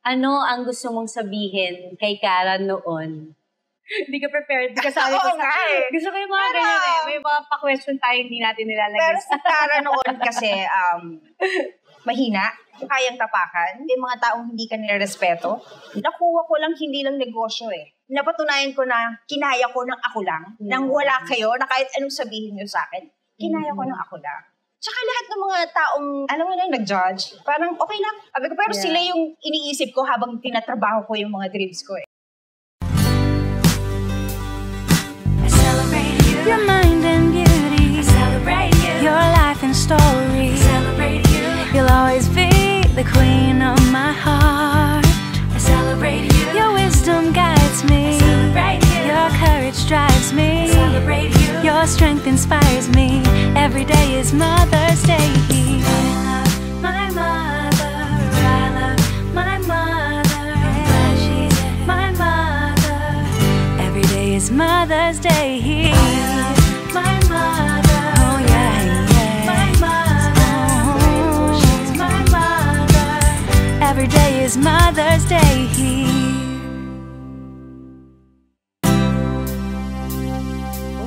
Ano ang gusto mong sabihin kay Cara noon? Hindi ka prepared. Hindi ka sabi ko nga eh. Gusto ko yung mga ganyan eh. May mga pa-question tayo hindi natin nilalagay. Pero sa Cara noon kasi, mahina, kayang tapakan. Yung mga taong hindi ka nirespeto. Nakuha ko lang, hindi lang negosyo eh. Napatunayan ko na kinaya ko ng ako lang. Nang wala kayo, na kahit anong sabihin nyo sa akin, kinaya ko ng ako lang. Tsaka lahat ng mga taong, alam mo na, nag-judge, parang okay lang. Sabi ko, pero sila yung iniisip ko habang tinatrabaho ko yung mga dreams ko eh. I celebrate you. Your mind and beauty. I celebrate you. Your life and story. I celebrate you. You'll always be the queen of my heart. I celebrate you. Your wisdom guides me. I celebrate you. Your courage drives me. I celebrate you. Your strength inspires me. Every day is Mother's Day. I love my mother. I love my mother. She's my mother. Every day is Mother's Day. I love my mother. Oh yeah, yeah. My mother. Oh, she's my mother. Every day is Mother's Day.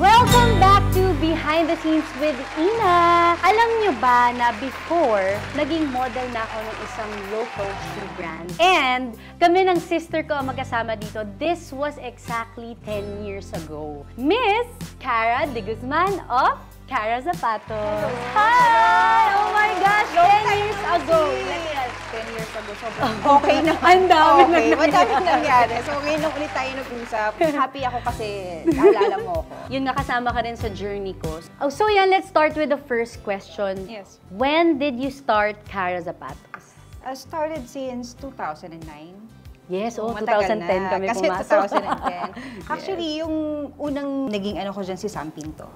Welcome back to Behind the Scenes with Ina. Alam nyo ba na before, naging model na ako ng isang local shoe brand. And kami ng sister ko ang magkasama dito. This was exactly 10 years ago. Miss Cara de Guzman of Cara Zapatos. Hi! Oh my gosh! 10 years ago. 10 years ago. Sobrang okay na. Ang dami na madaming nangyari. So, ngayon nung ulit tayo nag-usap, happy ako kasi naalala mo ako. Yun nga, kasama ka rin sa journey ko. Oh, so yan, let's start with the first question. Yes. When did you start Cara Zapatos? I started since 2009. Yes, Matagal 2010 na. kami Kasi pumasok. 2010. Actually, yung unang naging ano ko dyan si Sam Pinto.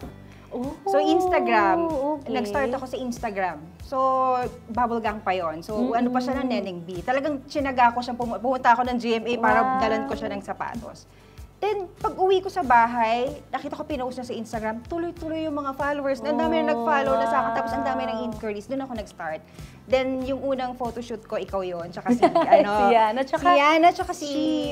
Oh, So, Instagram. okay. Nag-start ako sa Instagram. So, bubble gang pa yon. So, ano pa siya ng Neneng B. Talagang sinaga ko siya, pumunta ako ng GMA para dalan ko siya ng sapatos. Then, pag uwi ko sa bahay, nakita ko pinost na sa Instagram, tuloy-tuloy yung mga followers. Ang dami na nag-follow na sa akin, tapos ang dami ng inquiries. Doon ako nag-start. Then, yung unang photoshoot ko, ikaw yon, tsaka si, Si Yana, tsaka si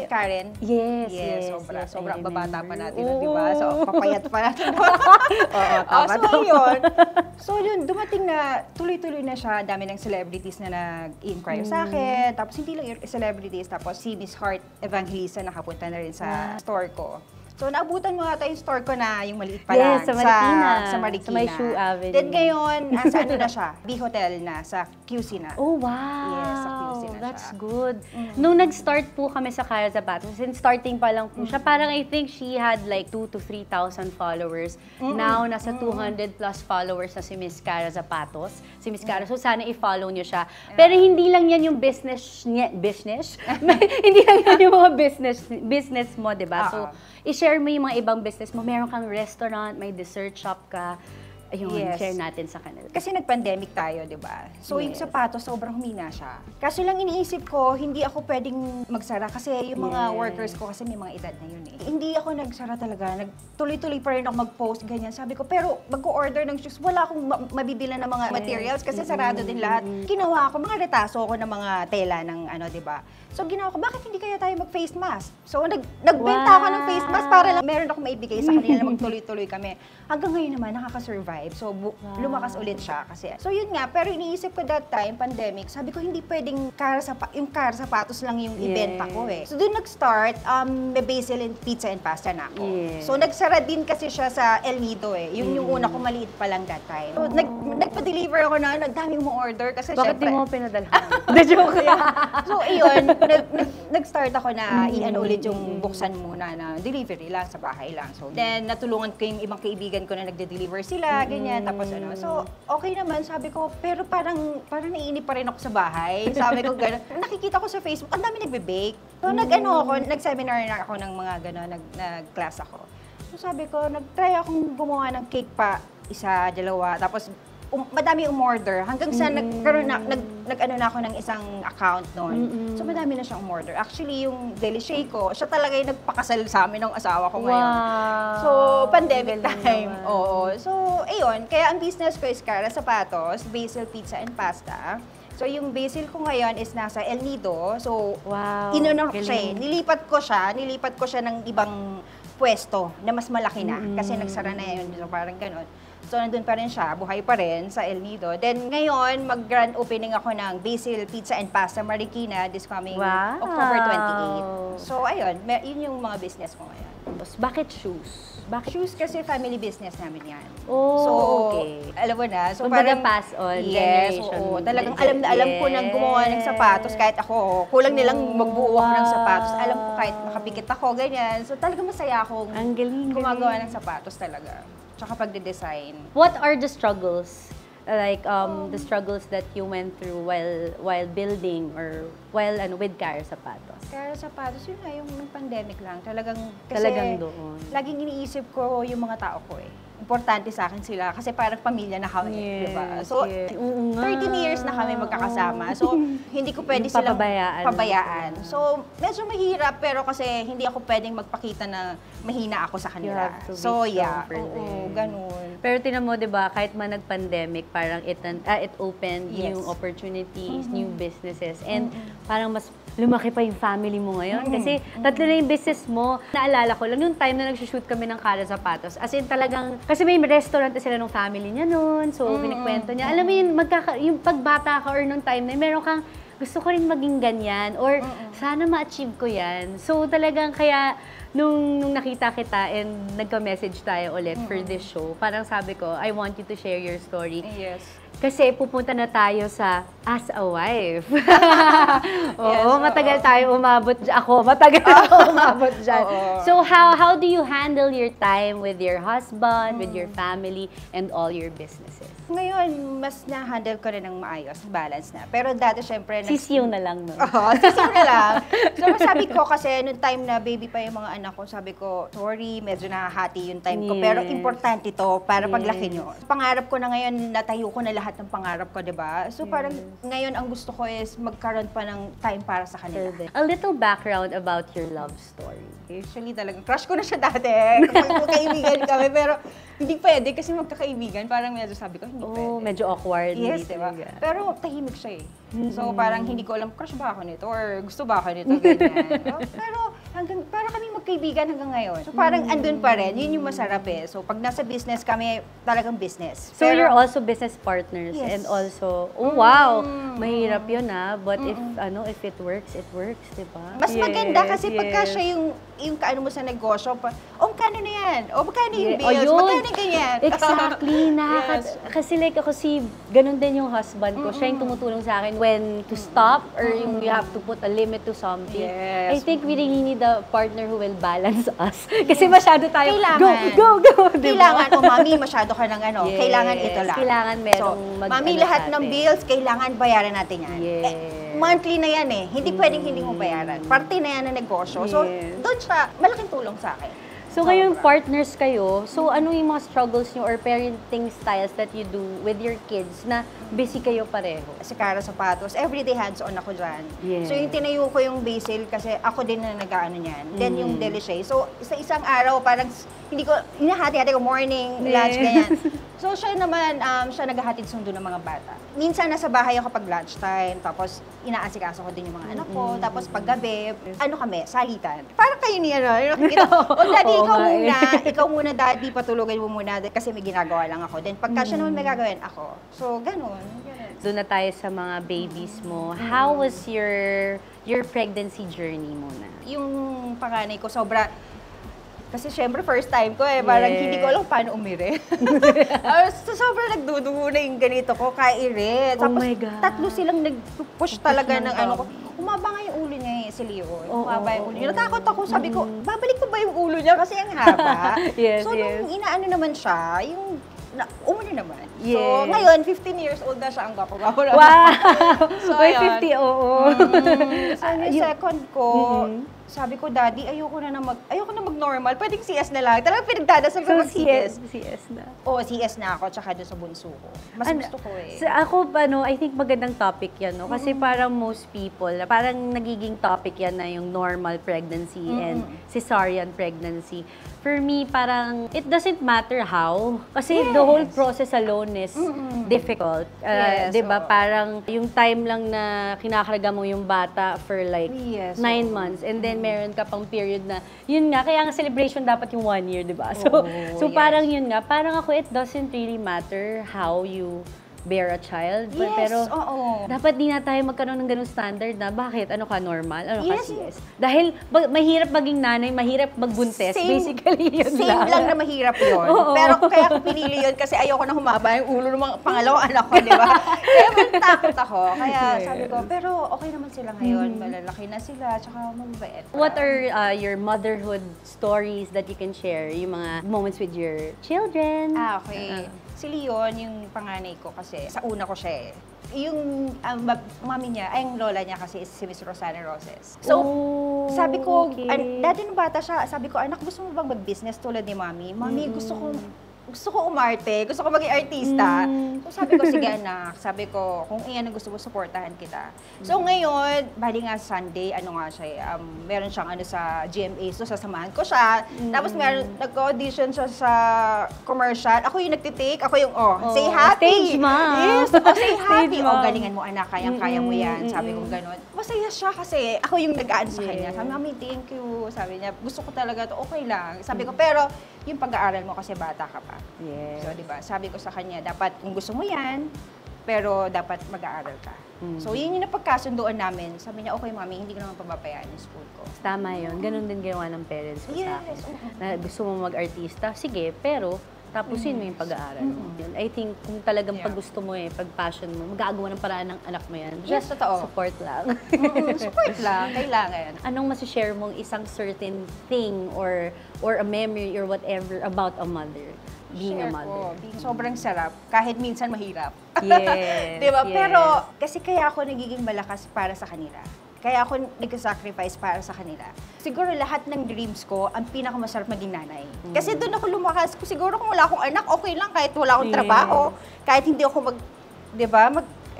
Karen. Yes, Sobrang I babata pa remember. natin, di ba? So, papayat pa natin. Oo, tama. So, yun. So, yun, dumating na, tuloy-tuloy na siya. Dami ng celebrities na nag-inquire sa akin. Tapos, hindi lang celebrities. Tapos, si Miss Heart Evangelista nakapunta na rin sa store ko. So, naabutan mo ata yung store ko na yung maliit pa lang. Yes, sa Marikina. Sa Marikina. Sa may Shoe Avenue. Then ngayon, sa ano na siya? B-Hotel na, sa QC na. Oh, wow! Yes, sa QC na That's siya. good. Nung nag-start po kami sa Cara Zapatos, since starting pa lang po siya, parang I think she had like 2,000 to 3,000 followers. Now, nasa 200 plus followers na si Miss Cara Zapatos. Si Miss Cara. So, sana i-follow niyo siya. Pero hindi lang yan yung business niya. Business? Hindi lang yan yung mga business mo, di ba? So, i-share mo yung mga ibang business mo. Meron kang restaurant, may dessert shop ka. Ayun, share natin sa kanila. Kasi nag-pandemic tayo, di ba? So, yung sapatos, sobrang humina siya. Kaso lang iniisip ko, hindi ako pwedeng magsara kasi yung mga workers ko, kasi may mga edad na yun eh. Hindi ako nagsara talaga. Tuloy-tuloy pa rin ako mag-post, ganyan. Sabi ko, pero mag-order ng shoes, wala akong mabibilan ng mga materials kasi sarado din lahat. Ginawa ko, mga retaso ko ng mga tela ng ano, di ba? So, ginawa ko, bakit hindi kaya tayo mag-face mask? So, nagbenta ako ng face mask para lang meron akong maibigay sa kanila na magtuloy-tuloy kami. Hanggang ngayon naman, nakaka-survive. So, lumakas ulit siya kasi. So, yun nga. Pero iniisip ko that time, pandemic, sabi ko, hindi pwedeng yung Cara Zapatos lang yung ibenta ko eh. So, doon nag-start, may basil and pizza and pasta na ako. So, nagsara din kasi siya sa El Nido eh. Yung una ko maliit pa lang that time. So, nagpa-deliver ako na, nagdaming mo order kasi Bakit syempre. di mo pinadalhan? The joke. So, iyon, nag-start ako na i-ano ulit yung buksan muna na delivery lang, sa bahay lang. So, then, natulungan ko yung ibang kaibigan ko na nagde-deliver sila, ganyan, tapos ano. So, okay naman, sabi ko, pero parang naiinip pa rin ako sa bahay. Sabi ko, gano'n. Nakikita ko sa Facebook, ang dami nagbe-bake. So, nag-seminar na ako ng mga gano'n, nag-class ako. So, sabi ko, nag-try akong gumawa ng cake pa, isa, dalawa, tapos madami umorder hanggang sa nagkaroon na nag-ano na ako ng isang account noon. So madami na siyang umorder. Actually yung Deli Shea ko, siya talaga yung nagpakasal sa amin ng asawa ko ngayon. So pandemic time. Oo. So ayun, kaya ang business ko is Cara Zapatos, Basil Pizza and Pasta. So So yung basil ko ngayon is nasa El Nido. So Wow, inano ko siya galing. nilipat ko siya ng ibang pwesto na mas malaki na. Kasi nagsara na yun. So parang ganun. So, nandun pa rin siya, buhay pa rin sa El Nido. Then, ngayon, mag-grand opening ako ng Basil Pizza and Pasta Marikina this coming Wow. October 28. So, ayun, yun yung mga business ko ngayon. Tapos, bakit shoes? Bakit? Shoes kasi family business namin yan. Oh, So, okay. alam mo na. So, Kumbaga parang, pass on, yes, generation. oo. Talagang alam na alam ko nang gumawa ng sapatos. Kahit ako, kulang nilang magbuo ako ng sapatos. Alam ko kahit makapikit ako, ganyan. So, talagang masaya akong Ang galing, gumagawa galing. ng sapatos talaga. Tsaka pagde-design. What are the struggles? Like the struggles that you went through while building or while with Cara Sapatos? Kaya sapatos, yun nga, yung pandemic lang. Talagang, kasi Talagang doon. laging iniisip ko yung mga tao ko eh. Importante sa akin sila kasi parang pamilya na kami, Yes, di ba? So, yes. Oo nga. 13 years na kami magkakasama. So, hindi ko pwede Yung silang papabayaan. pabayaan. So, medyo mahirap pero kasi hindi ako pwedeng magpakita na mahina ako sa You kanila. have to be So, strong yeah. for Oo, them. ganun. Pero tinan mo, di ba, kahit man nag-pandemic, parang it opened Yes. new opportunities, new businesses, and parang mas lumaki pa yung family mo ngayon. Kasi tatlo na yung business mo. Naalala ko lang, yung time na nag-shoot kami ng Cara Sapatos, as in talagang, kasi may restaurant na sila ng family niya noon, so pinikwento niya. Alam mo yun, yung pagbata ka or nung time na yun, meron kang, gusto ko rin maging ganyan, or sana ma-achieve ko yan. So talagang kaya, nung nakita kita and nagka-message tayo ulit for this show, parang sabi ko, I want you to share your story. Yes. Kasi pupunta na tayo sa As a Wife. Oo, matagal tayo umabot dyan. Ako, matagal ako umabot dyan. So how do you handle your time with your husband, with your family, and all your businesses? Ngayon, mas na-handle ko rin ng maayos, balance na. Pero dati, syempre, Sisiw na lang, no? Oo, sisiw na lang. So, sabi ko kasi, nung time na baby pa yung mga anak ko, sabi ko, sorry, medyo nakahati yung time ko. Pero Yes. importante to para paglaki Yes. nyo. Pangarap ko na ngayon, natayo ko na lahat ng pangarap ko, di ba? So, parang ngayon, ang gusto ko is magkaroon pa ng time para sa kanila. A little background about your love story. Usually talaga, crush ko na siya dati. Kapag magkaibigan kami, pero hindi pwede kasi magkakaibigan. Parang medyo sabi ko, hindi Oh, pwede. medyo awkward. Yes, hindi diba? talaga. Pero tahimik siya eh. So parang hindi ko alam, crush ba ako nito or gusto ba ako nito, ganyan. Pero para kami magkaibigan hanggang ngayon. So parang andun pa rin, yun yung masarap eh. So pag nasa business kami, talagang business. So Pero, you're also business partners Yes. and also, oh wow, mahirap yun but if it works, di ba? mas maganda Yes, kasi pagka yes. siya yung kaano mo sa negosyo, magkano na yan? O magkano yung Yeah. bills? Ayun. Magkano yung ganyan? Exactly. Yes. Kasi like ako ganun din yung husband ko. Siya yung tumutulong sa akin when to stop or yung you have to put a limit to something. Yes. I think we really need a partner who will balance us. Kasi masyado tayo, Kailangan. go, diba? Kailangan, mami, masyado ka ng ano, Yes. kailangan ito lang. Kailangan merong mami, mag-ano lahat sa ng atin. bills, kailangan bayaran natin yan. Yes. Monthly na yan eh. Hindi pwedeng hindi mo bayaran. Parte na yan ng negosyo. So, Yes. doon siya, malaking tulong sa akin. So ngayon partners kayo, so ano yung mga struggles nyo or parenting styles that you do with your kids na busy kayo pareho? Sa Cara Sapatos, everyday hands-on ako dyan. Yes. So, yung tinayo ko yung basil kasi ako din na nag-ano niyan. Then, yung delicia. So, sa isang araw, parang hindi ko, hinahati-hati ko morning, lunch, ganyan. So, siya naman, siya naghahatid sundo ng mga bata. Minsan, nasa bahay ako pag lunchtime, tapos inaasikaso ko din yung mga anak ko, tapos paggabi, ano kami, salitan. Parang kayo niya, no? Nakikita ko, daddy, Oo nga eh. ikaw muna, daddy, patulogin mo muna, kasi may ginagawa lang ako. Then, pagka siya naman may gagawin, ako. So, ganun. Doon na tayo sa mga babies mo. How was your pregnancy journey muna? Yung panganay ko, kasi syempre first time ko parang Yes. hindi ko alam paano umiri. So, sobrang nagdudugo na yung ganito ko, kairit. Oh Tapos my God. tatlo silang nag-push talaga ng ng ano ko. Umaba nga yung ulo niya si Leon. Oo, Umaba yung oo, ulo niya. Natakot ako, sabi ko, babalik ko ba yung ulo niya kasi ang haba. Yes, So, yes. nung inaano naman siya, umano naman. So, Yes. ngayon, 15 years old na siya, ang gwapo-gwapo na. Wow! So, May ayun. 50, oo. So, yung second ko, sabi ko, Daddy, ayoko na mag-normal. Pwedeng CS na lang. Talagang pinagdadasal ko So, mag-CS. CS na. Oo, CS na ako, tsaka doon sa bunso ko. Mas gusto ko eh. Ako, I think magandang topic yan, no? Kasi parang most people, parang nagiging topic yan na yung normal pregnancy and cesarean pregnancy. For me, parang, it doesn't matter how. Kasi the whole process alone is difficult. Yes, 'Di ba? oo. Parang yung time lang na kinakarga mo yung bata for like Yes, 9 months and then meron ka pang period na yun nga kaya ang celebration dapat yung 1 year, 'di ba? So yes. parang yun nga, parang ako it doesn't really matter how you bear a child. Yes, Pero oo. dapat di na tayo magkaroon ng ganung standard na bakit? Ano ka, normal? Ano ka, Yes. CS? Dahil mahirap maging nanay, mahirap magbuntes. Basically, yun Same lang na mahirap yun. Oo. Pero kaya ako pinili yun kasi ayoko na humaba yung ulo ng mga pangalawang anak ko, di ba? Kaya takot ako. Kaya sabi ko, pero okay naman sila ngayon. Malalaki na sila, tsaka mabait. What are your motherhood stories that you can share? Yung mga moments with your children? Okay. Si Leon, yung panganay ko kasi, sa una ko siya eh. Yung mami niya, ay yung lola niya kasi is si Miss Rosana Roses. So, sabi ko, okay. dati nung bata siya, sabi ko, anak, gusto mo bang mag-business tulad ni mami? Mami, gusto ko umarte, gusto ko maging artista. So sabi ko, sige anak, sabi ko, kung iyan ang gusto mo, supportahan kita. So ngayon, bali nga Sunday, ano nga siya, meron siyang ano sa GMA, so sasamahan ko siya. Tapos meron, nag-audition siya sa commercial. Ako yung nagtitake, ako yung, say happy. Stage mom. Yes, say happy. Stage mom. Galingan mo anak, kayang-kaya mo yan. Sabi ko gano'n. Masaya siya kasi ako yung nag-aan sa kanya. Sabi, mami, thank you. Sabi niya, gusto ko talaga to, okay lang. Sabi ko, pero yung pag-aaral mo kasi bata ka pa. Yes. So, di ba? Sabi ko sa kanya, dapat kung gusto mo yan, pero dapat mag-aaral ka. So, yun yung napagkasunduan namin. Sabi niya, okay, mami, hindi ko naman pababayaan yung school ko. Tama yun. Ganun din ginawa ng parents ko sa akin. Yes, oo. Na gusto mo mag-artista, sige, pero tapusin mo yung pag-aaral mo. I think kung talagang pag gusto mo pag-passion mo, magagawa ng paraan ng anak mo yan. Yes, Just totoo. support lang. Support lang, kailangan. Anong masishare mong isang certain thing or a memory or whatever about a mother? Being a Share mother. ko, sobrang sarap, kahit minsan mahirap. Yes. Diba? yes. Pero, kasi kaya ako nagiging malakas para sa kanila. Kaya ako nag-sacrifice para sa kanila. Siguro lahat ng dreams ko, ang pinakamasarap maging nanay. Kasi doon ako lumakas. Siguro kung wala akong anak, okay lang kahit wala akong trabaho. Kahit hindi ako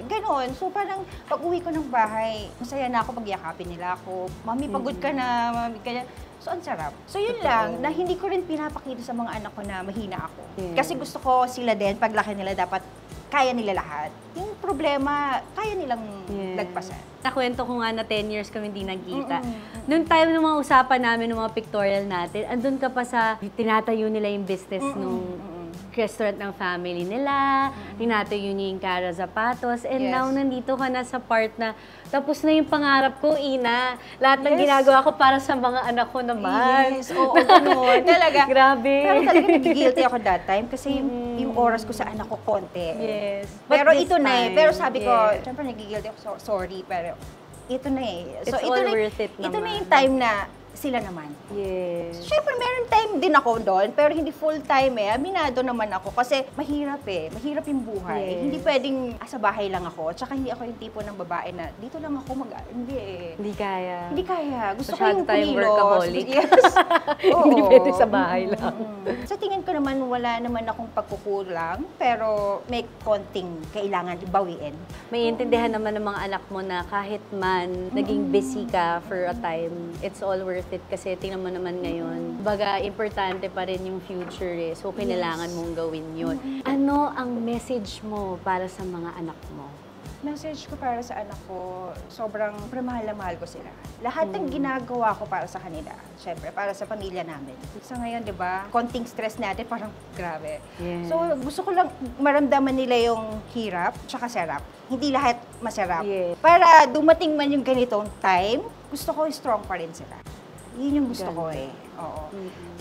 ganon. So parang pag uwi ko ng bahay, masaya na ako pag yakapin nila ako. Mami, pagod ka na, mami, kanya. So, ang sarap. So, yun lang, na hindi ko rin pinapakita sa mga anak ko na mahina ako. Kasi gusto ko sila din, paglaki nila, dapat kaya nila lahat. Yung problema, kaya nilang lagpasan. Nakwento ko nga na 10 years kami hindi nagkita. Noong time ng mga usapan namin, ng mga pictorial natin, andun ka pa sa tinatayo nila yung business nung restaurant ng family nila, tinatayo niya yung Cara Zapatos, and now nandito ka na sa part na tapos na yung pangarap ko, Ina. Lahat ng ginagawa ko para sa mga anak ko naman. Yes, oo, ganun. Talaga. Grabe. Pero talaga nag-guilty ako that time kasi yung oras ko sa anak ko konti. Yes. But Pero this ito na eh. time, Pero sabi ko, yes. syempre nag-guilty ako, sorry, pero ito na eh. It's all worth it ito na naman. yung time na sila naman. Yes. Siyempre, meron time din ako doon, pero hindi full time eh. Aminado naman ako kasi mahirap eh. Mahirap yung buhay. Yes. Hindi pwedeng sa bahay lang ako. Tsaka hindi ako yung tipo ng babae na dito lang ako hindi eh. Hindi kaya. Hindi kaya. Gusto ko Masyado yung tayong kumilos. workaholic. Yes. Hindi pwede sa bahay lang. Sa tingin ko naman, wala naman akong pagkukulang, pero may konting kailangan ibawiin. May intindihan naman ng mga anak mo na kahit man naging busy ka for a time, it's all worth it kasi tingnan mo naman ngayon. Baga, importante pa rin yung future eh. So, kailangan mong gawin yun. Ano ang message mo para sa mga anak mo? Message ko para sa anak ko, sobrang mahal na mahal ko sila. Lahat ng ginagawa ko para sa kanila, syempre, para sa pamilya namin. Sa ngayon, di ba, konting stress natin, parang grabe. Yes. So, gusto ko lang maramdaman nila yung hirap, tsaka sarap. Hindi lahat masarap. Yes. Para dumating man yung ganitong time, gusto ko strong pa rin sila. Yun yung gusto ko eh. Oo.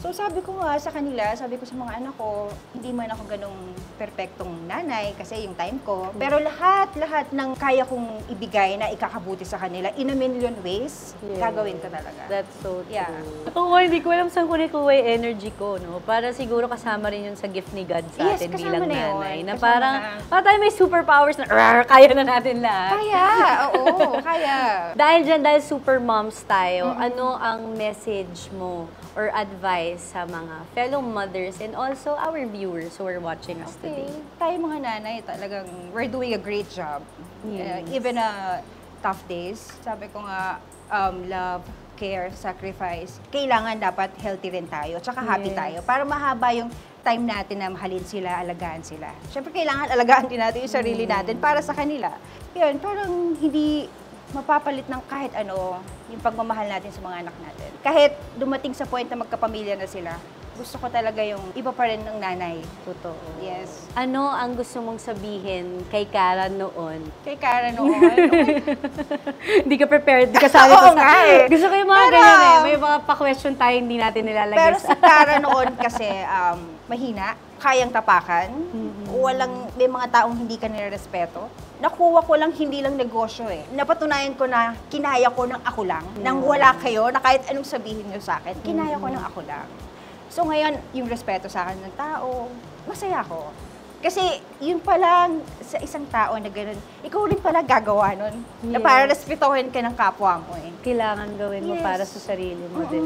So sabi ko nga sa kanila, sabi ko sa mga anak ko, hindi man ako ganong perpektong nanay kasi yung time ko. Pero lahat ng kaya kong ibigay na ikakabuti sa kanila in a million ways, gagawin ko talaga. That's so true. Yeah. Oo, hindi ko alam saan ko nakuha yung energy ko, no? Para siguro kasama rin yun sa gift ni God sa Yes, atin kasama bilang na yun. nanay. Na Kasama parang, na. parang tayo may superpowers na, kaya na natin lahat. Kaya, oo, kaya. Dahil super moms tayo, ano ang message mo or advice sa mga fellow mothers and also our viewers who are watching us today? Tayo mga nanay, talagang we're doing a great job. Yes. Even tough days, sabi ko nga, love, care, sacrifice, kailangan dapat healthy rin tayo, tsaka happy tayo, para mahaba yung time natin na mahalin sila, alagaan sila. Siyempre, kailangan alagaan din natin yung sarili natin para sa kanila. Yun, parang hindi mapapalit ng kahit ano yung pagmamahal natin sa mga anak natin. Kahit dumating sa point na magkapamilya na sila, gusto ko talaga yung iba pa rin ng nanay. Totoo. Yes. Ano ang gusto mong sabihin kay Cara noon? Kay Cara noon, Hindi ka prepared, di ka sabi Oo ko nga eh. Gusto ko yung mga Pero, ganyan eh. May mga pa-question tayo hindi natin nilalagay pero sa... si Cara noon kasi mahina, kayang tapakan, may mga taong hindi ka nirespeto. Nakuha ko lang hindi lang negosyo eh. Napatunayan ko na kinaya ko ng ako lang, nang wala kayo, na kahit anong sabihin nyo sa akin, kinaya ko ng ako lang. So ngayon, yung respeto sa akin ng tao, masaya ako. Kasi yun pala sa isang tao na gano'n, ikaw rin pala gagawa nun. Na para respetuhin ka ng kapwa mo eh. Kailangan gawin mo para sa sarili mo din.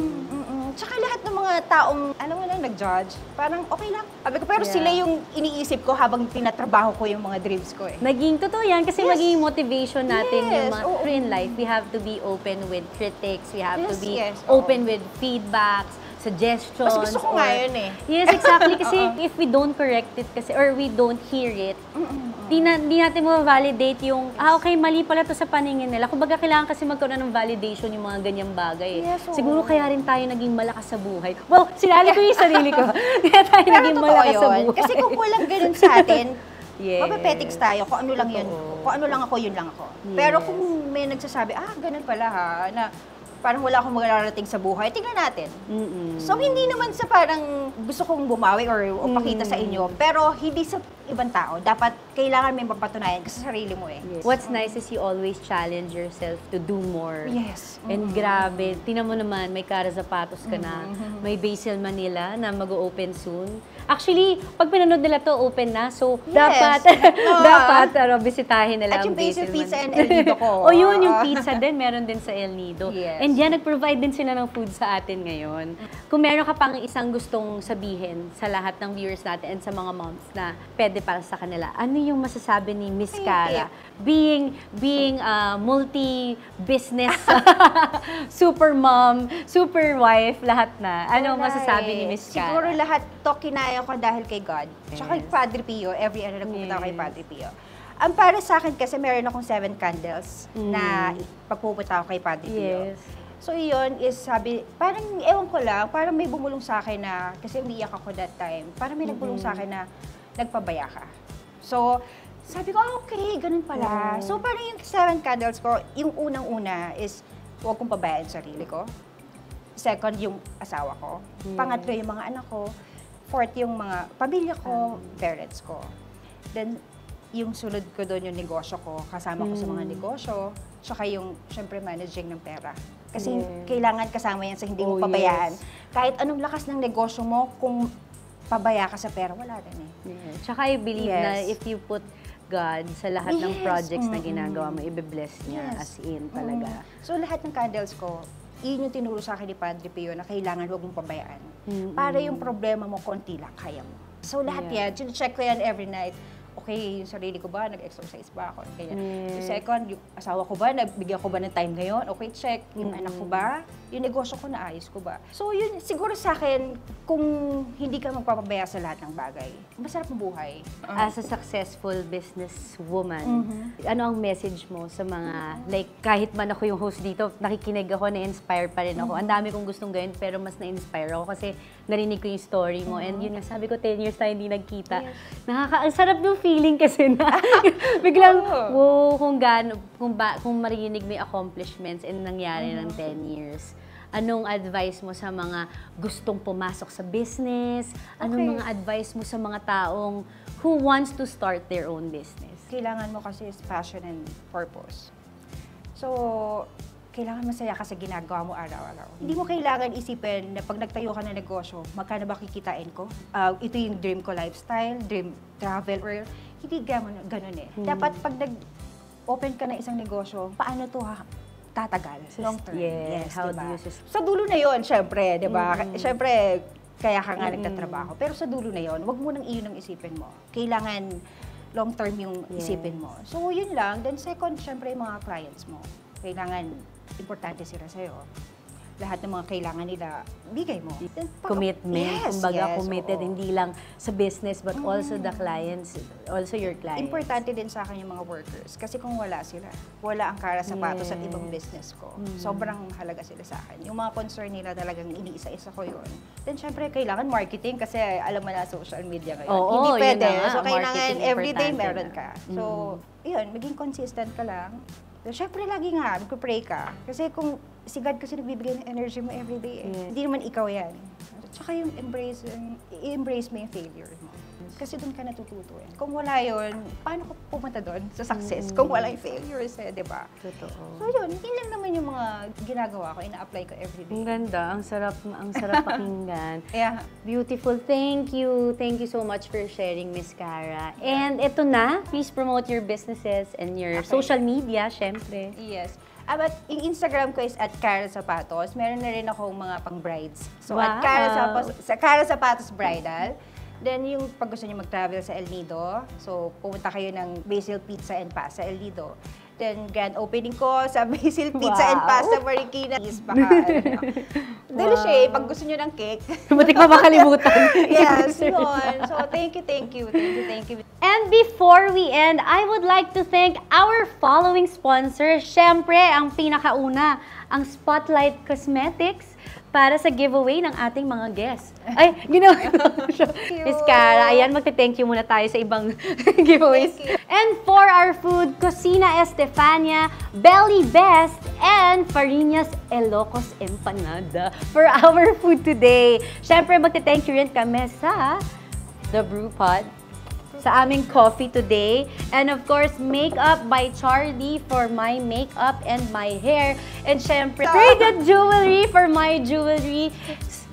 Tsaka lahat ng mga taong, alam mo lang, nag-judge, parang okay lang. Sabi ko, pero sila yung iniisip ko habang tinatrabaho ko yung mga dreams ko eh. Naging totoo yan kasi magiging motivation natin yung mga oo. in life. We have to be open with critics. We have to be oo. open with feedbacks, suggestions. Mas gusto ko nga yun eh. Yes, exactly. Kasi if we don't correct it kasi or we don't hear it, di natin ma-validate yung, okay, mali pala to sa paningin nila. Kumbaga, kailangan kasi magkaroon ng validation yung mga ganyang bagay. Yes, siguro kaya rin tayo naging malakas sa buhay. Well, sinali ko yung sarili ko. Kaya tayo naging malakas sa buhay. Kasi kung walang ganun sa atin, Yes. mapapetics tayo, kung ano lang yun. Kung ano lang ako, yun lang ako. Pero kung may nagsasabi, ganun pala ha, na parang wala akong mararating sa buhay, tingnan natin. So, hindi naman sa parang gusto kong bumawi or pakita sa inyo, pero hindi sa ibang tao. Dapat kailangan may mapatunayan kasi sa sarili mo eh. Yes. What's nice is you always challenge yourself to do more. Yes. And grabe, tingnan mo naman, may Cara Zapatos ka na, may Basil Manila na mag-open soon. Actually, pag pinanood nila to, open na. So, dapat bisitahin nila At yung ang Basil Basil Pizza and Manila. El Nido ko. O yun, yung pizza din, meron din sa El Nido. Yes. And yan, nag-provide din sila ng food sa atin ngayon. Kung meron ka pang isang gustong sabihin sa lahat ng viewers natin and sa mga moms na pwede para sa kanila, ano yung masasabi ni Miss Cara? Being multi-business, super mom, super wife, lahat na. Ano masasabi ni Miss Cara? Siguro lahat to kinaya ko dahil kay God. Tsaka kay Padre Pio, nagpupunta ako kay Padre Pio. Ang para sa akin kasi meron akong 7 candles na pagpupunta ako kay Padre Pio. Yes. So yun is sabi, parang ewan ko lang, parang may bumulong sa akin na, kasi umiiyak ako that time, parang may nagbulong sa akin na nagpabaya ka. So, sabi ko, okay, ganun pala. So parang yung 7 candles ko, yung unang-una is, huwag kong pabayaan sarili ko. Second, yung asawa ko. Pangatlo, yung mga anak ko. Fourth, yung mga pamilya ko, parents ko. Then, yung sunod ko doon yung negosyo ko, kasama ko sa mga negosyo, tsaka yung, syempre, managing ng pera. Kasi kailangan kasama yan sa hindi mo pabayaan. Kahit anong lakas ng negosyo mo, kung pabaya ka sa pera, wala rin eh. Tsaka I believe na if you put God sa lahat ng projects na ginagawa mo, i-bless niya as in talaga. So lahat ng candles ko, yun yung tinuro sa akin ni Padre Pio na kailangan huwag mong pabayaan. Para yung problema mo, konti lang, kaya mo. So lahat yan, check ko yan every night. Okay, yung sarili ko ba, nag-exercise ba ako? Kaya, yung second, yung asawa ko ba, nagbigyan ko ba ng time ngayon? Okay, check. Yung anak ko ba? Yung negosyo ko, naayos ko ba? So yun, siguro sa akin, kung hindi ka magpapabaya sa lahat ng bagay, masarap ang buhay. As a successful businesswoman, ano ang message mo sa mga, like, kahit man ako yung host dito, nakikinig ako, na-inspire pa rin ako. Ang dami kong gustong gawin, pero mas na-inspire ako kasi narinig ko yung story mo. And yun nga, sabi ko, 10 years tayo hindi nagkita. Ang sarap yung feeling kasi na biglang, wow, kung marinig mo yung accomplishments and nangyari ng 10 years. Anong advice mo sa mga gustong pumasok sa business? Anong mga advice mo sa mga taong who wants to start their own business? Kailangan mo kasi is passion and purpose. So, kailangan masaya ka sa ginagawa mo araw-araw. Hindi mo kailangan isipin na pag nagtayo ka ng negosyo, magkano ba kikitain ko? Ito yung dream ko lifestyle, dream travel, or hindi ganun eh. Dapat pag nag-open ka ng isang negosyo, paano to tatagal, long term. Yes, how diba? do you sustain? Sa dulo na yon, syempre, di ba? Syempre, kaya ka nga nagtatrabaho. Pero sa dulo na yon, wag mo nang iyon ang isipin mo. Kailangan long term yung isipin mo. So, yun lang. Then second, syempre, yung mga clients mo. Kailangan importante sila sa'yo. lahat ng mga kailangan nila, bigay mo. Then, Commitment. Yes, Kumbaga, yes, committed, oo. hindi lang sa business, but also the clients, also your clients. Importante din sa akin yung mga workers. Kasi kung wala sila, wala ang Cara Sapatos at ibang business ko. Sobrang mahalaga sila sa akin. Yung mga concern nila talagang iniisa-isa ko yun. Then syempre, kailangan marketing kasi alam mo na social media ngayon. Oo, hindi pwede. yun na nga, So kailangan marketing everyday importante meron na. ka. So, yun, maging consistent ka lang. So, syempre, lagi nga, magpapray ka. Kasi kung si God kasi nagbibigay ng energy mo everyday eh. Yes. Hindi naman ikaw yan. Tsaka yung i-embrace mo yung failure mo. Kasi doon ka natututo eh. Kung wala yun, paano ka pumunta doon sa success? Kung wala yung failures eh, di ba? Totoo. So yun, hindi lang naman yung mga ginagawa ko, ina-apply ko everyday. Ang ganda, ang sarap pakinggan. Yeah. Beautiful. Thank you. Thank you so much for sharing, Miss Cara. And ito na, please promote your businesses and your social media, syempre. Yes. But yung Instagram ko is @CaraSapatos. Meron na rin akong mga pang-brides. So, Wow. Cara Sapatos Bridal. Then, yung pag gusto niyo mag-travel sa El Nido, so, pumunta kayo ng Basil Pizza and Pasta El Nido. Then, grand opening ko sa Basil Pizza and Pasta Marikina. Is baka, dali siya eh, pag gusto niyo ng cake. Butik pa makalimutan. Yes, yun. So, thank you. And before we end, I would like to thank our following sponsors. Siyempre, ang pinakauna, ang Spotlight Cosmetics para sa giveaway ng ating mga guests. Ay, ginawa ko siya. Miss Cara, ayan, magte-thank you muna tayo sa ibang giveaways. And for our food, Cocina Estefania, Belly Best, and Farinas Ilocos Empanada for our food today. Siyempre, magte-thank you rin kami sa The Brew Pod, sa aming coffee today. And of course, Makeup by Charlie for my makeup and my hair. And syempre, Traded Jewelry for my jewelry.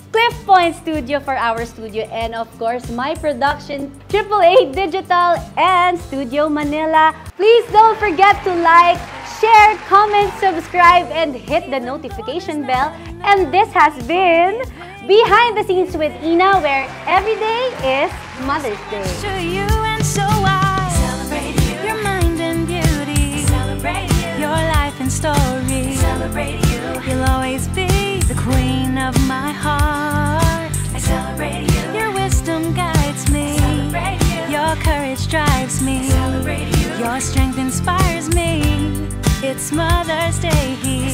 Cliff Point Studio for our studio. And of course, my production, AAA Digital and Studio Manila. Please don't forget to like, share, comment, subscribe, and hit the notification bell. And this has been Behind the Scenes with Ina, where every day is Mother's Day. To you and so I celebrate you. Your mind and beauty. Celebrate you. Your life and story. Celebrate you. You'll always be the queen of my heart. I celebrate you. Your wisdom guides me. Celebrate you. Your courage drives me. Celebrate you. Your strength inspires me. It's Mother's Day here.